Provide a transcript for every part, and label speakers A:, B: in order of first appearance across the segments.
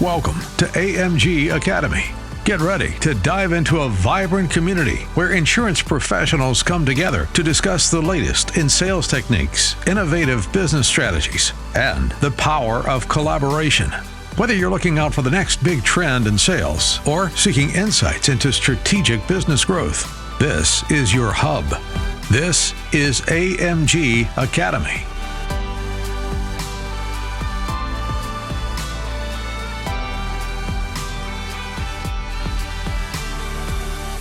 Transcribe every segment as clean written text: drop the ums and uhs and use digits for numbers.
A: Welcome to AMG Academy. Get ready to dive into a vibrant community where insurance professionals come together to discuss the latest in sales techniques, innovative business strategies, and the power of collaboration. Whether you're looking out for the next big trend in sales or seeking insights into strategic business growth, this is your hub. This is AMG Academy.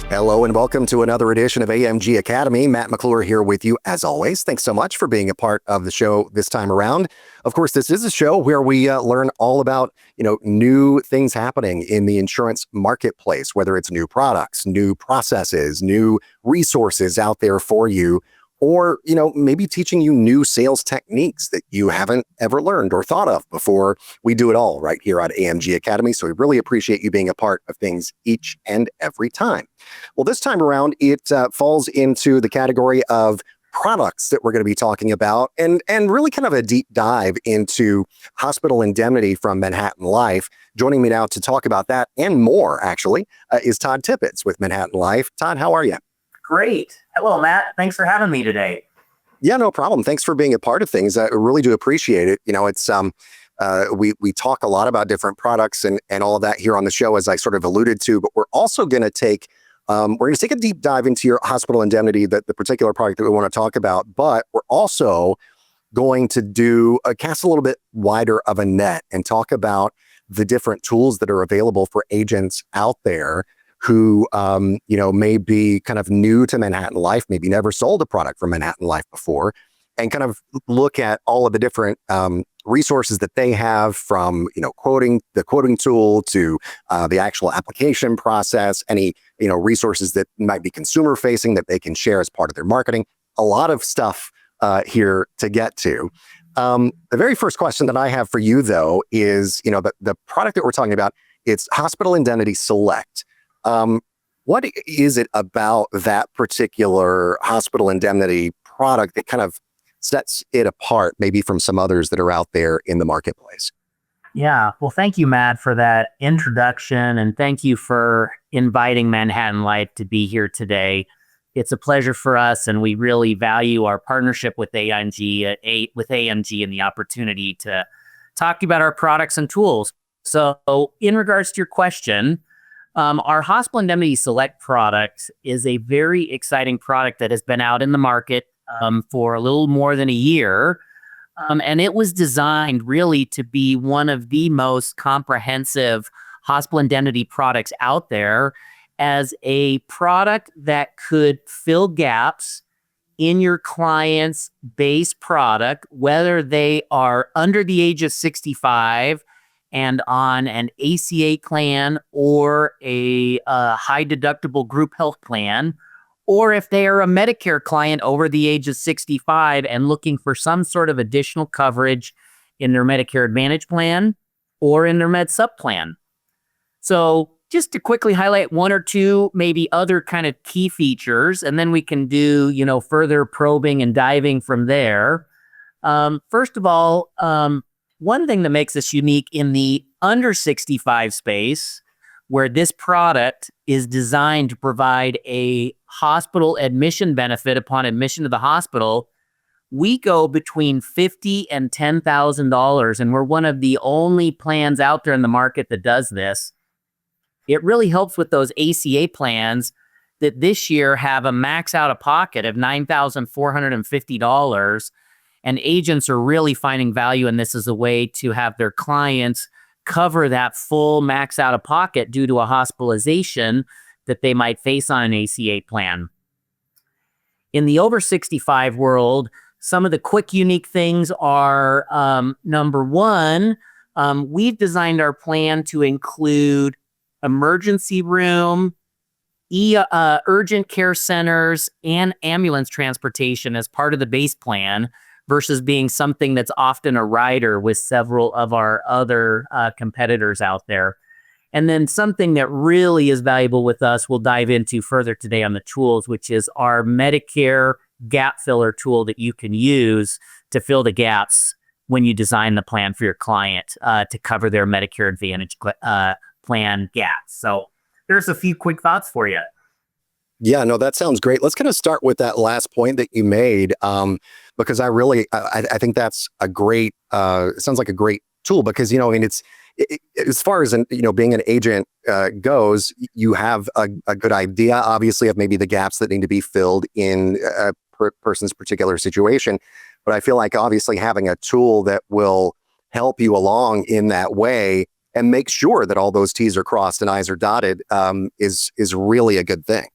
B: Hello and welcome to another edition of AMG Academy. Matt McClure here with you as always. Thanks so much for being a part of the show this time around. Of course, this is a show where we learn all about, new things happening in the insurance marketplace, whether it's new products, new processes, new resources out there for you, or, maybe teaching you new sales techniques that you haven't ever learned or thought of before. We do it all right here on AMG Academy. So we really appreciate you being a part of things each and every time. Well, this time around, it falls into the category of products that we're going to be talking about and really kind of a deep dive into hospital indemnity from Manhattan Life. Joining me now to talk about that and more, actually, is Todd Tippets with Manhattan Life. Todd, how are you?
C: Great. Hello, Matt. Thanks for having me today.
B: Yeah, no problem. Thanks for being a part of things. I really do appreciate it. It's we talk a lot about different products and all of that here on the show, as I sort of alluded to, but we're also going to take a deep dive into your hospital indemnity, the particular product that we want to talk about, but we're also going to cast a little bit wider of a net and talk about the different tools that are available for agents out there who, may be kind of new to Manhattan Life, maybe never sold a product from Manhattan Life before, and kind of look at all of the different resources that they have, from, the quoting tool to the actual application process, any, resources that might be consumer facing that they can share as part of their marketing. A lot of stuff here to get to. The very first question that I have for you, though, is, the product that we're talking about, it's Hospital Indemnity Select. What is it about that particular hospital indemnity product that kind of sets it apart, maybe from some others that are out there in the marketplace?
C: Yeah. Well, thank you, Matt, for that introduction. And thank you for inviting Manhattan Life to be here today. It's a pleasure for us, and we really value our partnership with AMG and the opportunity to talk about our products and tools. So in regards to your question, our Hospital Indemnity Select product is a very exciting product that has been out in the market for a little more than a year. And it was designed really to be one of the most comprehensive hospital indemnity products out there, as a product that could fill gaps in your client's base product, whether they are under the age of 65 and on an ACA plan or a high deductible group health plan, or if they are a Medicare client over the age of 65 and looking for some sort of additional coverage in their Medicare Advantage plan or in their Med Sup plan. So just to quickly highlight one or two, maybe other kind of key features, and then we can do, further probing and diving from there. First of all, one thing that makes us unique in the under 65 space, where this product is designed to provide a hospital admission benefit upon admission to the hospital, we go between $50,000 and $10,000, and we're one of the only plans out there in the market that does this. It really helps with those ACA plans that this year have a max out of pocket of $9,450. And agents are really finding value in this as a way to have their clients cover that full max out of pocket due to a hospitalization that they might face on an ACA plan. In the over 65 world, some of the quick unique things are, number one, we've designed our plan to include emergency room, urgent care centers, and ambulance transportation as part of the base plan, versus being something that's often a rider with several of our other competitors out there. And then something that really is valuable with us, we'll dive into further today on the tools, which is our Medicare Gap Filler Tool that you can use to fill the gaps when you design the plan for your client to cover their Medicare Advantage plan gaps. So there's a few quick thoughts for you.
B: Yeah, no, that sounds great. Let's kind of start with that last point that you made, because I think that's a great, it sounds like a great tool because, I mean, as far as, being an agent goes, you have a good idea, obviously, of maybe the gaps that need to be filled in a person's particular situation. But I feel like obviously having a tool that will help you along in that way and make sure that all those T's are crossed and I's are dotted is really a good thing.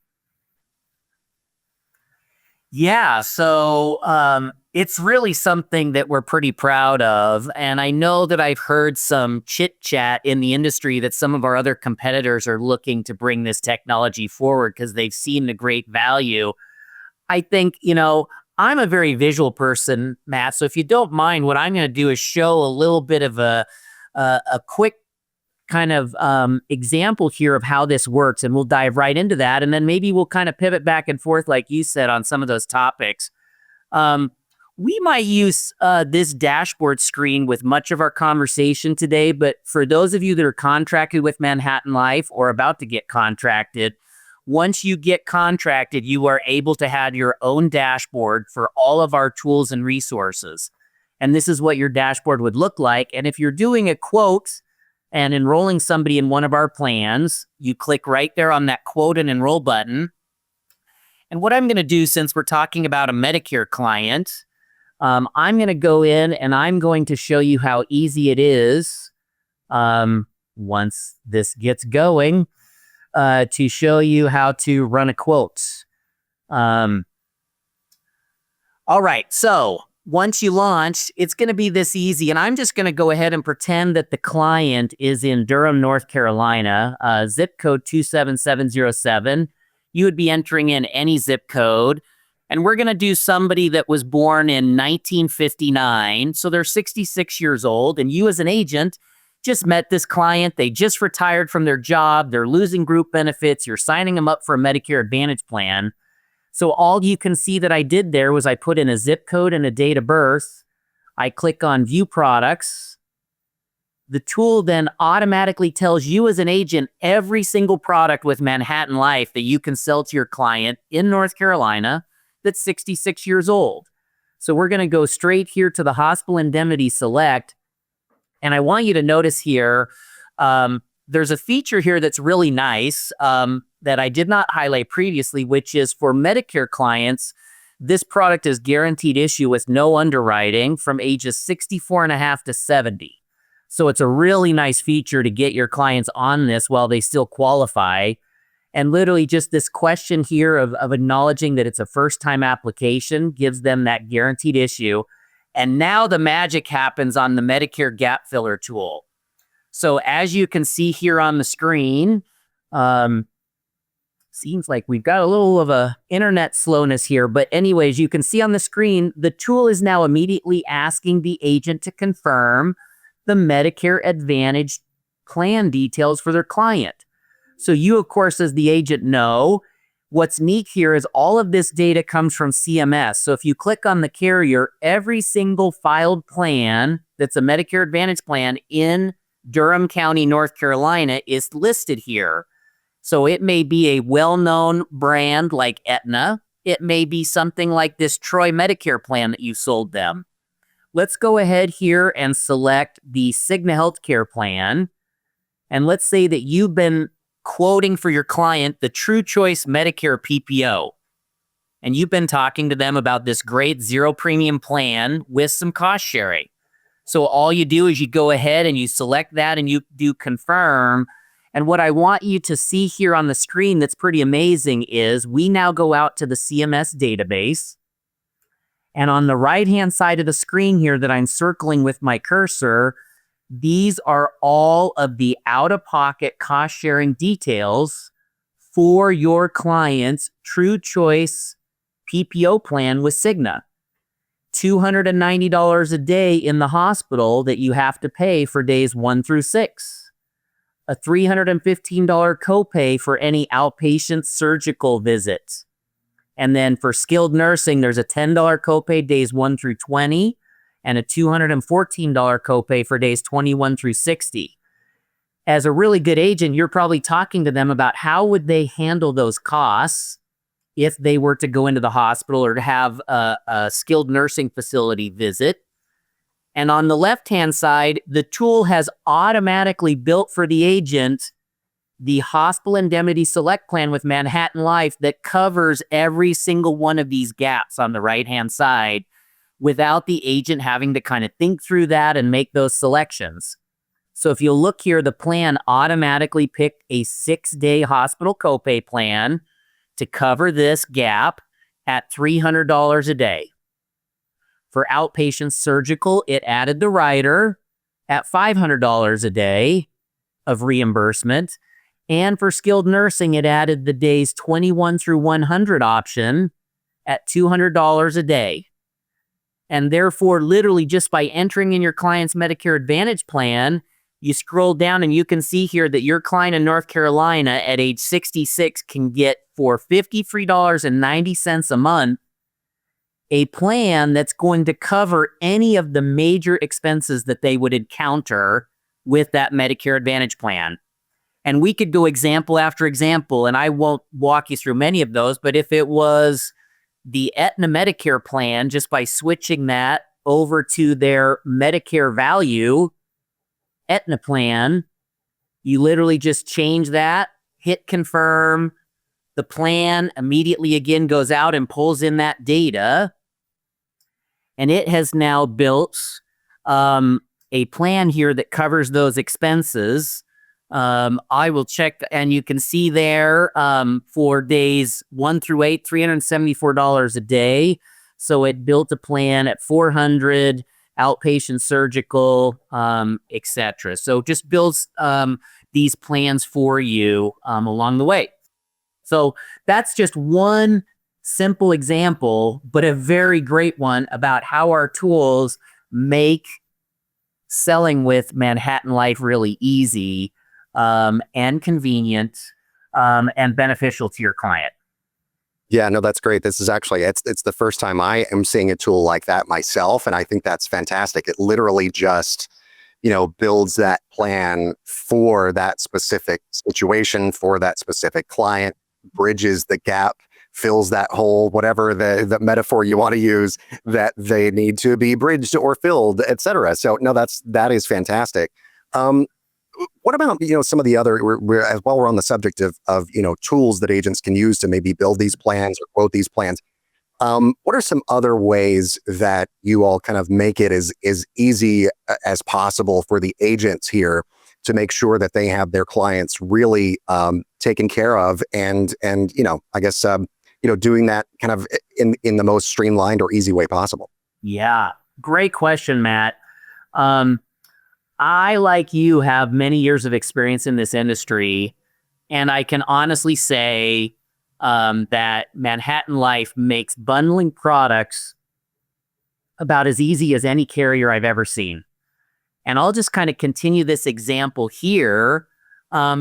C: Yeah, so it's really something that we're pretty proud of. And I know that I've heard some chit chat in the industry that some of our other competitors are looking to bring this technology forward because they've seen the great value. I think, I'm a very visual person, Matt. So if you don't mind, what I'm going to do is show a little bit of a quick kind of example here of how this works, and we'll dive right into that, and then maybe we'll kind of pivot back and forth, like you said, on some of those topics. We might use this dashboard screen with much of our conversation today, but for those of you that are contracted with Manhattan Life or about to get contracted, once you get contracted, you are able to have your own dashboard for all of our tools and resources. And this is what your dashboard would look like. And if you're doing a quote and enrolling somebody in one of our plans, you click right there on that quote and enroll button. And what I'm going to do, since we're talking about a Medicare client, I'm going to go in and I'm going to show you how easy it is, once this gets going, to show you how to run a quote. All right, so once you launch, it's going to be this easy. And I'm just going to go ahead and pretend that the client is in Durham, North Carolina, zip code 27707. You would be entering in any zip code. And we're going to do somebody that was born in 1959. So they're 66 years old. And you as an agent just met this client. They just retired from their job. They're losing group benefits. You're signing them up for a Medicare Advantage plan. So all you can see that I did there was I put in a zip code and a date of birth. I click on View Products. The tool then automatically tells you as an agent every single product with Manhattan Life that you can sell to your client in North Carolina that's 66 years old. So we're going to go straight here to the Hospital Indemnity Select. And I want you to notice here, there's a feature here that's really nice that I did not highlight previously, which is for Medicare clients, this product is guaranteed issue with no underwriting from ages 64 and a half to 70. So it's a really nice feature to get your clients on this while they still qualify. And literally just this question here of acknowledging that it's a first-time application gives them that guaranteed issue. And now the magic happens on the Medicare Gap Filler Tool. So as you can see here on the screen, seems like we've got a little of a internet slowness here. But anyways, you can see on the screen, the tool is now immediately asking the agent to confirm the Medicare Advantage plan details for their client. So you, of course, as the agent know, what's neat here is all of this data comes from CMS. So if you click on the carrier, every single filed plan that's a Medicare Advantage plan in Durham County, North Carolina is listed here. So it may be a well-known brand like Aetna. It may be something like this Troy Medicare plan that you sold them. Let's go ahead here and select the Cigna Healthcare plan. And let's say that you've been quoting for your client the True Choice Medicare PPO. And you've been talking to them about this great zero premium plan with some cost sharing. So all you do is you go ahead and you select that and you do confirm. And what I want you to see here on the screen that's pretty amazing is we now go out to the CMS database. And on the right-hand side of the screen here that I'm circling with my cursor, these are all of the out-of-pocket cost-sharing details for your client's True Choice PPO plan with Cigna. $290 a day in the hospital that you have to pay for days 1 through 6. A $315 copay for any outpatient surgical visits. And then for skilled nursing, there's a $10 copay days 1 through 20. and a $214 copay for days 21 through 60. As a really good agent, you're probably talking to them about how would they handle those costs if they were to go into the hospital or to have a skilled nursing facility visit. And on the left-hand side, the tool has automatically built for the agent the Hospital Indemnity Select plan with Manhattan Life that covers every single one of these gaps on the right-hand side without the agent having to kind of think through that and make those selections. So if you'll look here, the plan automatically picked a 6-day hospital copay plan to cover this gap at $300 a day. For outpatient surgical, it added the rider at $500 a day of reimbursement. And for skilled nursing, it added the days 21 through 100 option at $200 a day. And therefore, literally just by entering in your client's Medicare Advantage plan, you scroll down and you can see here that your client in North Carolina at age 66 can get for $53.90 a month a plan that's going to cover any of the major expenses that they would encounter with that Medicare Advantage plan. And we could go example after example, and I won't walk you through many of those, but if it was the Aetna Medicare plan, just by switching that over to their Medicare value Aetna plan, you literally just change that, hit confirm, the plan immediately again goes out and pulls in that data, and it has now built a plan here that covers those expenses. I will check, and you can see there for days 1 through 8, $374 a day. So it built a plan at $400, outpatient surgical, etc. So just builds these plans for you along the way. So that's just one simple example, but a very great one about how our tools make selling with Manhattan Life really easy and convenient and beneficial to your client.
B: Yeah, no, that's great. This is actually, it's the first time I am seeing a tool like that myself. And I think that's fantastic. It literally just, builds that plan for that specific situation, for that specific client, bridges the gap, fills that hole, whatever the metaphor you want to use, that they need to be bridged or filled, et cetera. So no, that is fantastic. What about, some of the other, while we're on the subject of tools that agents can use to maybe build these plans or quote these plans, what are some other ways that you all kind of make it as easy as possible for the agents here to make sure that they have their clients really taken care of and I guess, doing that kind of in the most streamlined or easy way possible?
C: Yeah, great question, Matt. I, like you, have many years of experience in this industry, and I can honestly say that Manhattan Life makes bundling products about as easy as any carrier I've ever seen. And I'll just kind of continue this example here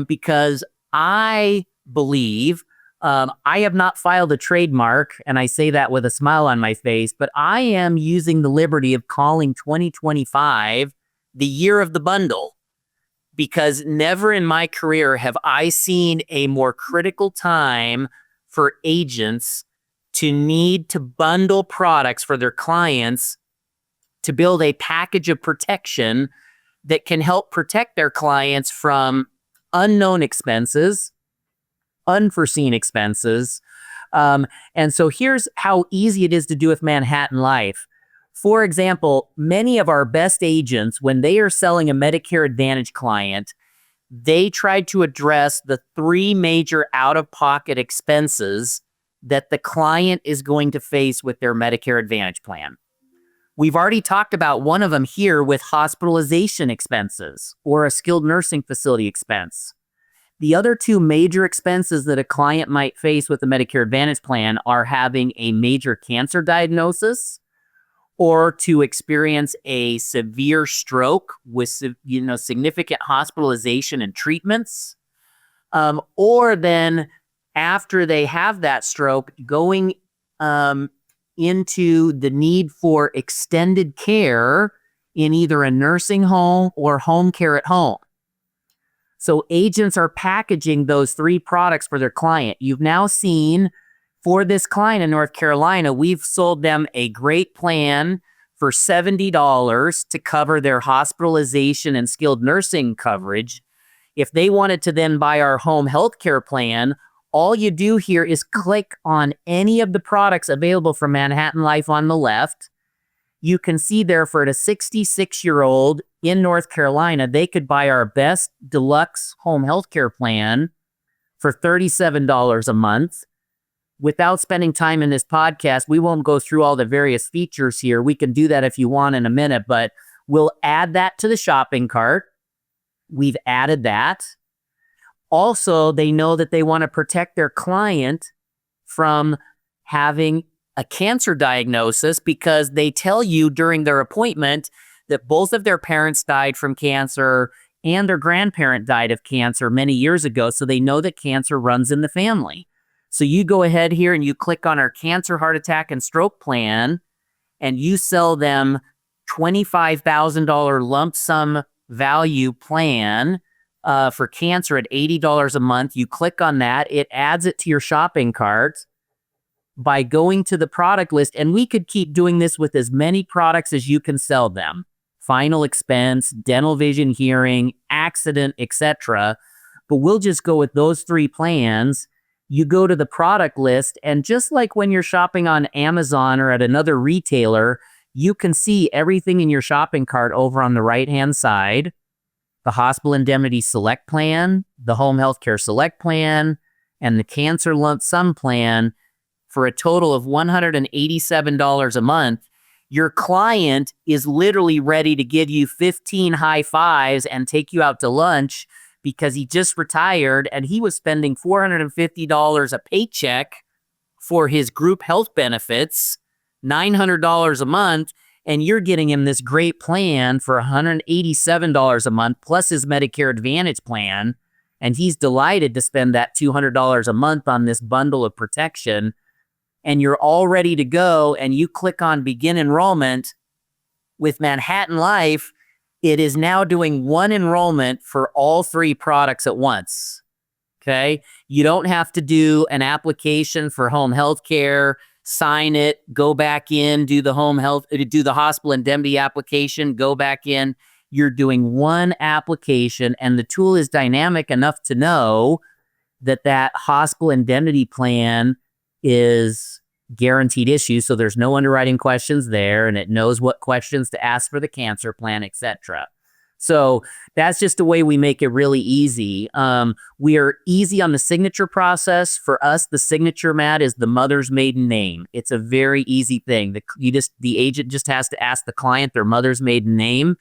C: because I believe I have not filed a trademark, and I say that with a smile on my face, but I am using the liberty of calling 2025 the year of the bundle, because never in my career have I seen a more critical time for agents to need to bundle products for their clients to build a package of protection that can help protect their clients from unknown expenses, unforeseen expenses. And so here's how easy it is to do with Manhattan Life. For example, many of our best agents, when they are selling a Medicare Advantage client, they try to address the 3 major out-of-pocket expenses that the client is going to face with their Medicare Advantage plan. We've already talked about one of them here with hospitalization expenses or a skilled nursing facility expense. The other 2 major expenses that a client might face with the Medicare Advantage plan are having a major cancer diagnosis or to experience a severe stroke with significant hospitalization and treatments, or then after they have that stroke, going into the need for extended care in either a nursing home or home care at home. So agents are packaging those 3 products for their client. You've now seen for this client in North Carolina, we've sold them a great plan for $70 to cover their hospitalization and skilled nursing coverage. If they wanted to then buy our home health care plan, all you do here is click on any of the products available from Manhattan Life on the left. You can see there for a 66-year-old in North Carolina, they could buy our best deluxe home health care plan for $37 a month. Without spending time in this podcast, we won't go through all the various features here. We can do that if you want in a minute, but we'll add that to the shopping cart. We've added that. Also, they know that they want to protect their client from having a cancer diagnosis because they tell you during their appointment that both of their parents died from cancer and their grandparent died of cancer many years ago. So they know that cancer runs in the family. So you go ahead here and you click on our cancer, heart attack, and stroke plan, and you sell them $25,000 lump sum value plan for cancer at $80 a month. You click on that. It adds it to your shopping cart by going to the product list. And we could keep doing this with as many products as you can sell them. Final expense, dental, vision, hearing, accident, etc. But we'll just go with those 3 plans. You go to the product list, and just like when you're shopping on Amazon or at another retailer, you can see everything in your shopping cart over on the right-hand side. The Hospital Indemnity Select plan, the Home Healthcare Select plan, and the Cancer Lump Sum plan for a total of $187 a month. Your client is literally ready to give you 15 high fives and take you out to lunch because he just retired and he was spending $450 a paycheck for his group health benefits, $900 a month, and you're getting him this great plan for $187 a month plus his Medicare Advantage plan, and he's delighted to spend that $200 a month on this bundle of protection, and you're all ready to go, and you click on Begin Enrollment. With Manhattan Life, it is now doing one enrollment for all 3 products at once, okay? You don't have to do an application for home health care, sign it, go back in, do the hospital indemnity application, go back in. You're doing one application, and the tool is dynamic enough to know that that hospital indemnity plan is guaranteed issue, so there's no underwriting questions there, and it knows what questions to ask for the cancer plan, etc. So that's just the way we make it really easy. We are easy on the signature process. For us, the signature, Matt, is the mother's maiden name. It's a very easy thing. The agent just has to ask the client their mother's maiden name.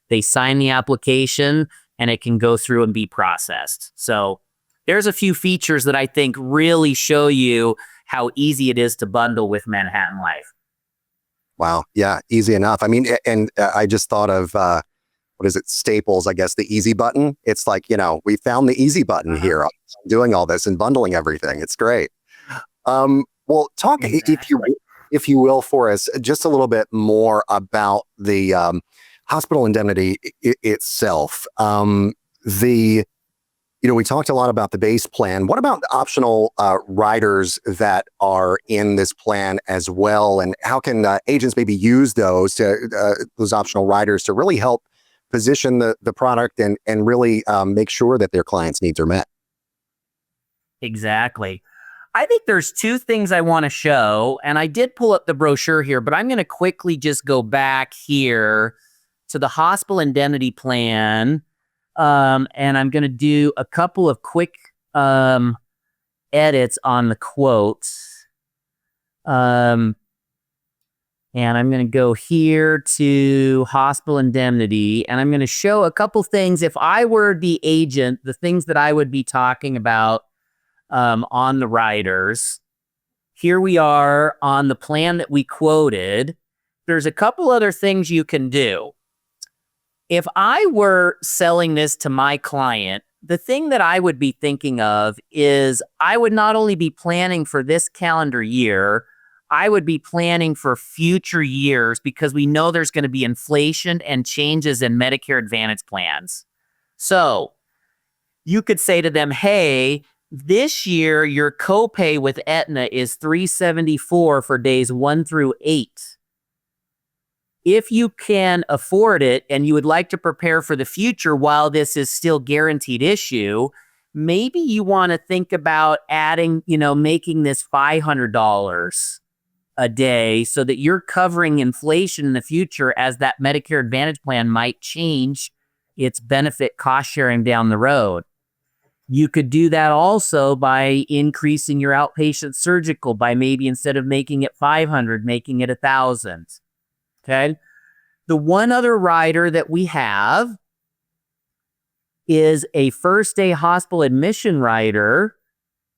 C: They sign the application, and it can go through and be processed. So there's a few features that I think really show you how easy it is to bundle with Manhattan Life.
B: Wow. Yeah. Easy enough. I mean, and I just thought of, what is it? Staples, I guess, the easy button. It's like, we found the easy button here. I'm doing all this and bundling everything. It's great. Well, talk,
C: Exactly.
B: if you will, for us, just a little bit more about the hospital indemnity itself. We talked a lot about the base plan. What about the optional riders that are in this plan as well? And how can agents maybe use those optional riders to really help position the product and really make sure that their clients' needs are met?
C: Exactly. I think there's 2 things I want to show, and I did pull up the brochure here, but I'm going to quickly just go back here to the hospital indemnity plan. And I'm going to do a couple of quick edits on the quotes. And I'm going to go here to hospital indemnity, and I'm going to show a couple things. If I were the agent, the things that I would be talking about on the riders. Here we are on the plan that we quoted. There's a couple other things you can do. If I were selling this to my client, the thing that I would be thinking of is I would not only be planning for this calendar year, I would be planning for future years because we know there's going to be inflation and changes in Medicare Advantage plans. So you could say to them, hey, this year your copay with Aetna is $374 for days 1 through 8. If you can afford it and you would like to prepare for the future while this is still guaranteed issue, maybe you want to think about adding, making this $500 a day so that you're covering inflation in the future as that Medicare Advantage plan might change its benefit cost sharing down the road. You could do that also by increasing your outpatient surgical by maybe instead of making it $500, making it $1,000. Okay. The one other rider that we have is a first day hospital admission rider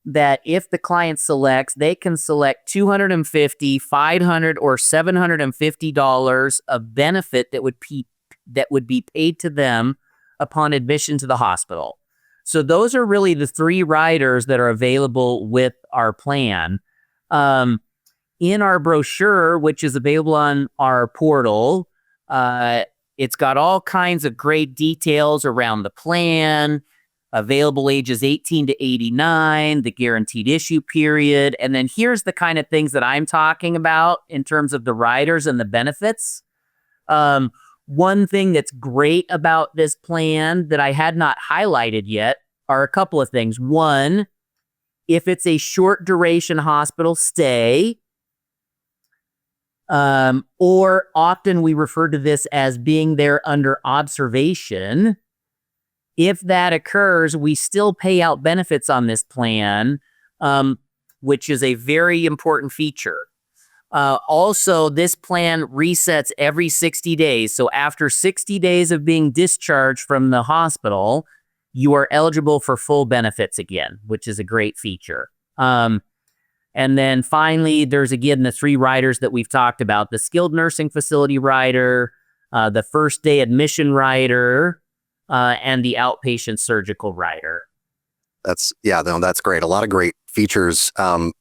C: that if the client selects, they can select $250, $500, or $750 of benefit that would be paid to them upon admission to the hospital. So those are really the 3 riders that are available with our plan. In our brochure, which is available on our portal, it's got all kinds of great details around the plan, available ages 18 to 89, the guaranteed issue period. And then here's the kind of things that I'm talking about in terms of the riders and the benefits. One thing that's great about this plan that I had not highlighted yet are a couple of things. One, if it's a short duration hospital stay, or often we refer to this as being there under observation. If that occurs, we still pay out benefits on this plan, which is a very important feature. Also, this plan resets every 60 days. So after 60 days of being discharged from the hospital, you are eligible for full benefits again, which is a great feature. And then finally, there's again the 3 riders that we've talked about: the skilled nursing facility rider, the first day admission rider, and the outpatient surgical rider.
B: That's great. A lot of great features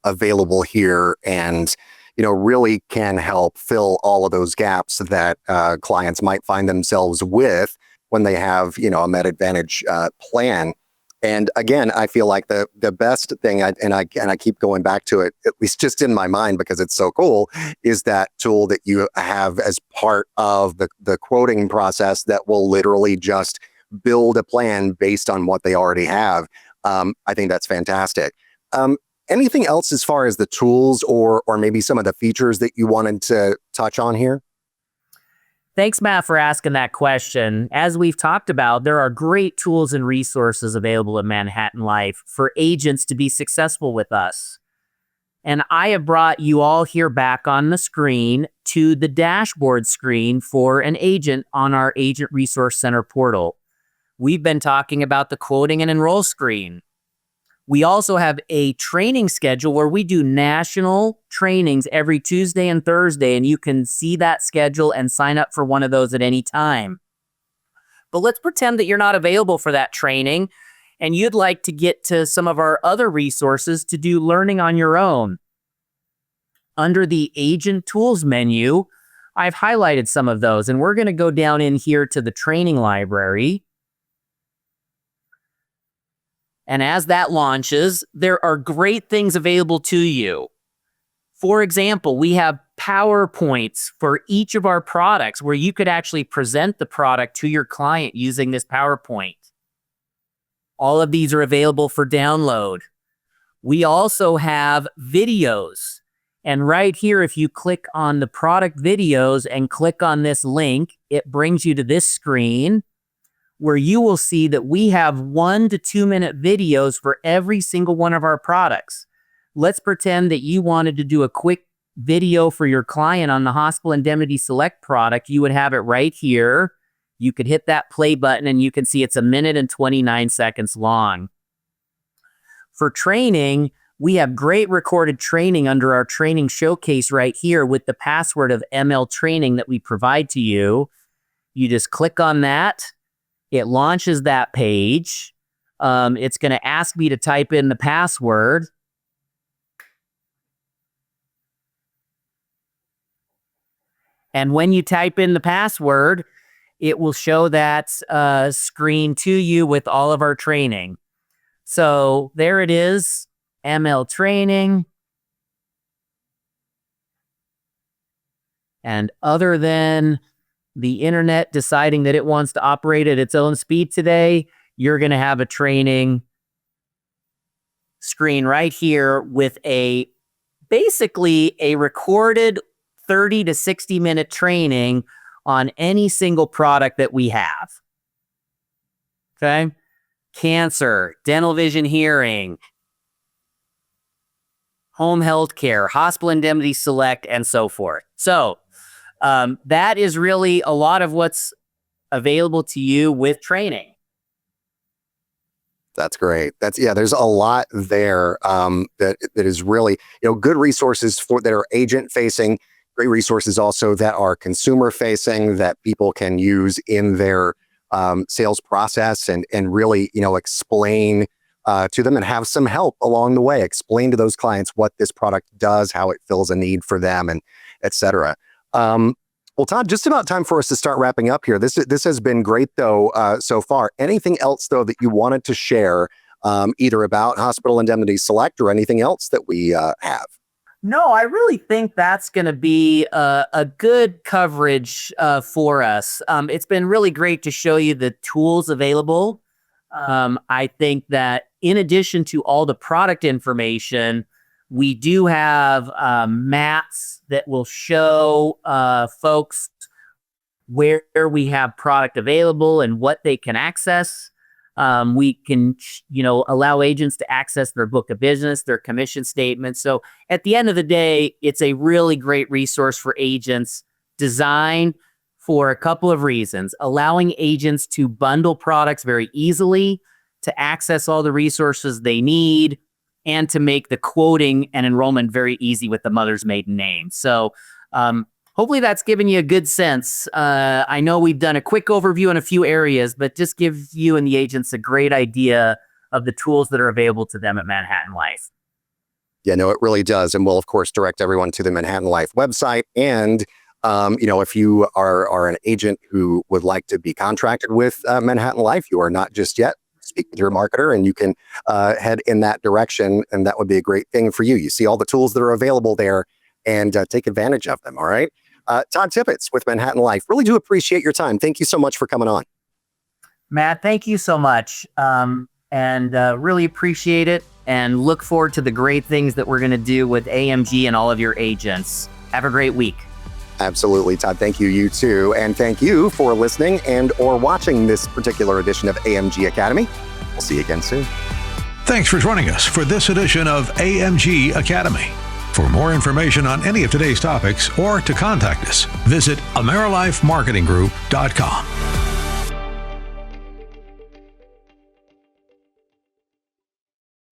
B: available here, and really can help fill all of those gaps that clients might find themselves with when they have a Med Advantage plan. And again, I feel like the best thing, and I keep going back to it, at least just in my mind because it's so cool, is that tool that you have as part of the quoting process that will literally just build a plan based on what they already have. I think that's fantastic. Anything else as far as the tools or maybe some of the features that you wanted to touch on here?
C: Thanks, Matt, for asking that question. As we've talked about, there are great tools and resources available at Manhattan Life for agents to be successful with us. And I have brought you all here back on the screen to the dashboard screen for an agent on our Agent Resource Center portal. We've been talking about the quoting and enroll screen. We also have a training schedule where we do national trainings every Tuesday and Thursday, and you can see that schedule and sign up for one of those at any time. But let's pretend that you're not available for that training and you'd like to get to some of our other resources to do learning on your own. Under the Agent Tools menu, I've highlighted some of those, and we're going to go down in here to the training library. And as that launches, there are great things available to you. For example, we have PowerPoints for each of our products where you could actually present the product to your client using this PowerPoint. All of these are available for download. We also have videos. And right here, if you click on the product videos and click on this link, it brings you to this screen where you will see that we have 1 to 2 minute videos for every single one of our products. Let's pretend that you wanted to do a quick video for your client on the Hospital Indemnity Select product. You would have it right here. You could hit that play button and you can see it's 1 minute and 29 seconds long. For training, we have great recorded training under our training showcase right here with the password of ML training that we provide to you. You just click on that. It launches that page. It's going to ask me to type in the password. And when you type in the password, it will show that screen to you with all of our training. So there it is, ML training. And other than the internet deciding that it wants to operate at its own speed today, you're going to have a training screen right here with basically a recorded 30 to 60 minute training on any single product that we have. Okay? Cancer, dental, vision, hearing, home health care, Hospital Indemnity Select, and so forth. So that is really a lot of what's available to you with training.
B: That's great. There's a lot there that is really, good resources that are agent facing, great resources also that are consumer facing that people can use in their sales process and really, explain to them and have some help along the way. Explain to those clients what this product does, how it fills a need for them, and et cetera. Well, Todd, just about time for us to start wrapping up here. This has been great, though, so far. Anything else, though, that you wanted to share, either about Hospital Indemnity Select or anything else that we have?
C: No, I really think that's going to be a good coverage for us. It's been really great to show you the tools available. I think that in addition to all the product information, we do have maps that will show folks where we have product available and what they can access. We can, allow agents to access their book of business, their commission statements. So at the end of the day, it's a really great resource for agents, designed for a couple of reasons: allowing agents to bundle products very easily, to access all the resources they need, and to make the quoting and enrollment very easy with the mother's maiden name. So hopefully that's given you a good sense. I know we've done a quick overview in a few areas, but just give you and the agents a great idea of the tools that are available to them at Manhattan Life.
B: Yeah, no, it really does. And we'll, of course, direct everyone to the Manhattan Life website. And, if you are an agent who would like to be contracted with Manhattan Life, you are not just yet. Speak with your marketer and you can head in that direction, and that would be a great thing for you. You see all the tools that are available there and take advantage of them. All right. Todd Tippets with Manhattan Life. Really do appreciate your time. Thank you so much for coming on.
C: Matt, thank you so much. And really appreciate it and look forward to the great things that we're going to do with AMG and all of your agents. Have a great week.
B: Absolutely, Todd. Thank you. You too. And thank you for listening and or watching this particular edition of AMG Academy. We'll see you again soon.
A: Thanks for joining us for this edition of AMG Academy. For more information on any of today's topics or to contact us, visit AmerilifeMarketingGroup.com.